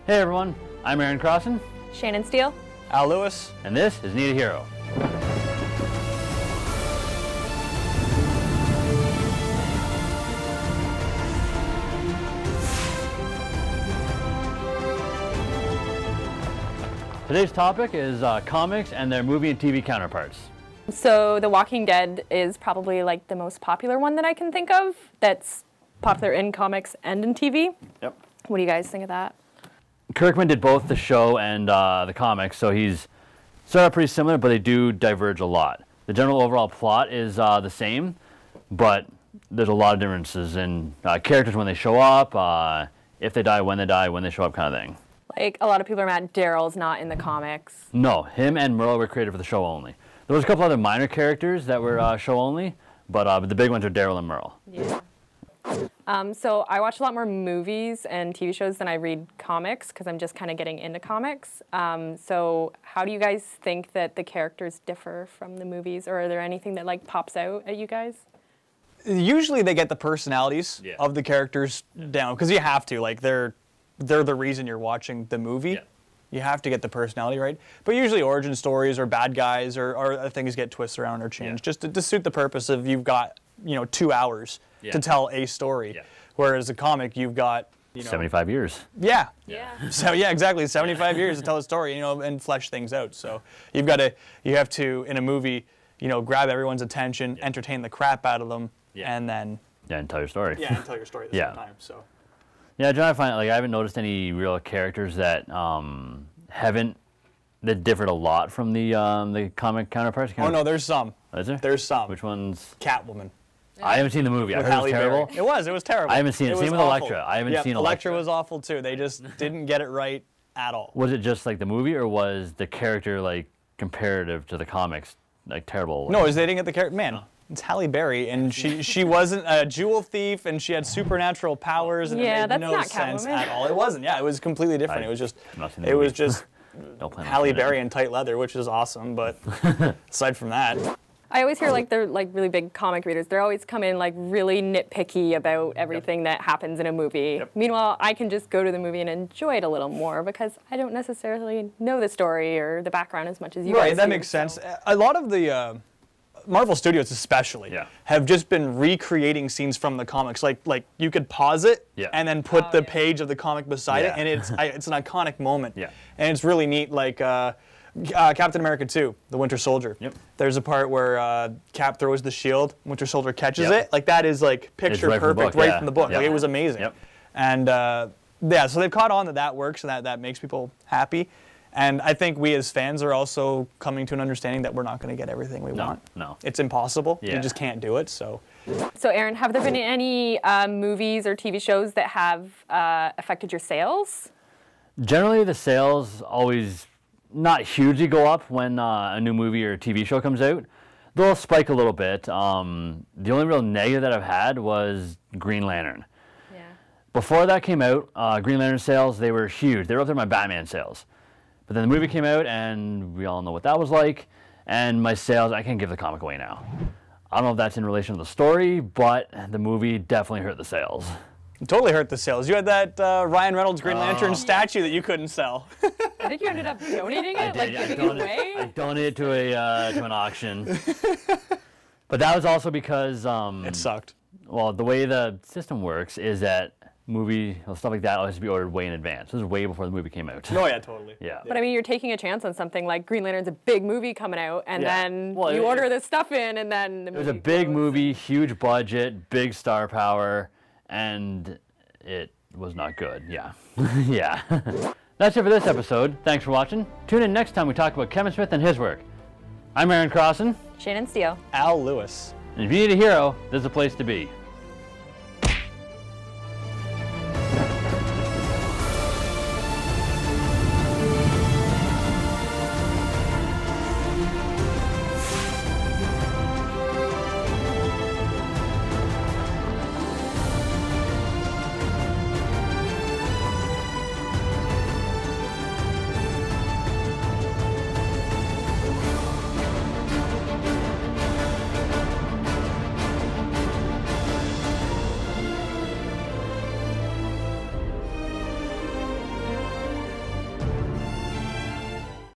Hey everyone, I'm Aaron Crossen. Shannon Steele. Al Lewis. And this is Need a Hero. Today's topic is comics and their movie and TV counterparts. So The Walking Dead is probably like the most popular one that I can think of that's popular in comics and in TV. Yep. What do you guys think of that? Kirkman did both the show and the comics, so he's sort of pretty similar, but they do diverge a lot. The general overall plot is the same, but there's a lot of differences in characters when they show up, if they die, when they show up kind of thing. Like, a lot of people are mad Daryl's not in the comics. No, him and Merle were created for the show only. There was a couple other minor characters that were show only, but the big ones are Daryl and Merle. Yeah. So I watch a lot more movies and TV shows than I read comics because I'm just kind of getting into comics. So how do you guys think that the characters differ from the movies, or are there anything that like pops out at you guys? Usually they get the personalities of the characters down, because you have to. Like, they're the reason you're watching the movie. Yeah. You have to get the personality right. But usually origin stories or bad guys or things get twisted around or changed just to suit the purpose of you've got 2 hours to tell a story. Yeah. Whereas a comic, you've got 75 years. Yeah. So yeah, exactly. 75 years to tell a story, and flesh things out. So you have to in a movie, grab everyone's attention, entertain the crap out of them, and then and tell your story. Yeah, and tell your story at the same time. So. Yeah, I'm trying to find, I haven't noticed any real characters that that differed a lot from the comic counterparts. Oh no, there's some. Is there? There's some. Which ones? Catwoman. I haven't seen the movie. I heard it was terrible. It was terrible. I haven't seen it. Same with Elektra. I haven't seen Elektra. Elektra was awful too. They just didn't get it right at all. Was it just like the movie, or was the character comparative to the comics terrible? No, they didn't get the character. Man. It's Halle Berry, and she wasn't a jewel thief, and she had supernatural powers, and it made no sense at all. It wasn't. Yeah, it was completely different. It was just Halle Berry in tight leather, which is awesome. But aside from that, I always hear they're really big comic readers. They're always come in really nitpicky about everything that happens in a movie. Yep. Meanwhile, I can just go to the movie and enjoy it a little more because I don't necessarily know the story or the background as much as you guys do. Right, that makes sense. A lot of the Marvel Studios especially have just been recreating scenes from the comics. Like you could pause it and then put the page of the comic beside it, and it's an iconic moment. Yeah. And it's really neat. Like Captain America 2, The Winter Soldier. Yep. There's a part where Cap throws the shield, Winter Soldier catches it. Like, that is picture perfect right from the book. Like, it was amazing. Yep. And so they've caught on that works, and that makes people happy. And I think we as fans are also coming to an understanding that we're not going to get everything we want. No. It's impossible. You just can't do it. So Aaron, have there been any movies or TV shows that have affected your sales? Generally, the sales always not hugely go up when a new movie or TV show comes out. They'll spike a little bit. The only real negative that I've had was Green Lantern. Yeah. Before that came out, Green Lantern sales, they were huge. They were up there with my Batman sales. But then the movie came out, and we all know what that was like. And my sales, I can't give the comic away now. I don't know if that's in relation to the story, but the movie definitely hurt the sales. It totally hurt the sales. You had that Ryan Reynolds Green Lantern statue that you couldn't sell. I think you ended up donating it, giving it away. I donated to an auction. But that was also because it sucked. Well, the way the system works is that stuff like that always has to be ordered way in advance. This was way before the movie came out. Oh yeah, totally. Yeah. But I mean, you're taking a chance on something like Green Lantern's a big movie coming out, and then you order this stuff in, and then the movie. It was a big movie, huge budget, big star power, and it was not good. Yeah. Yeah. That's it for this episode. Thanks for watching. Tune in next time we talk about Kevin Smith and his work. I'm Aaron Crossen. Shannon Steele. Al Lewis. And if you need a hero, there's a place to be.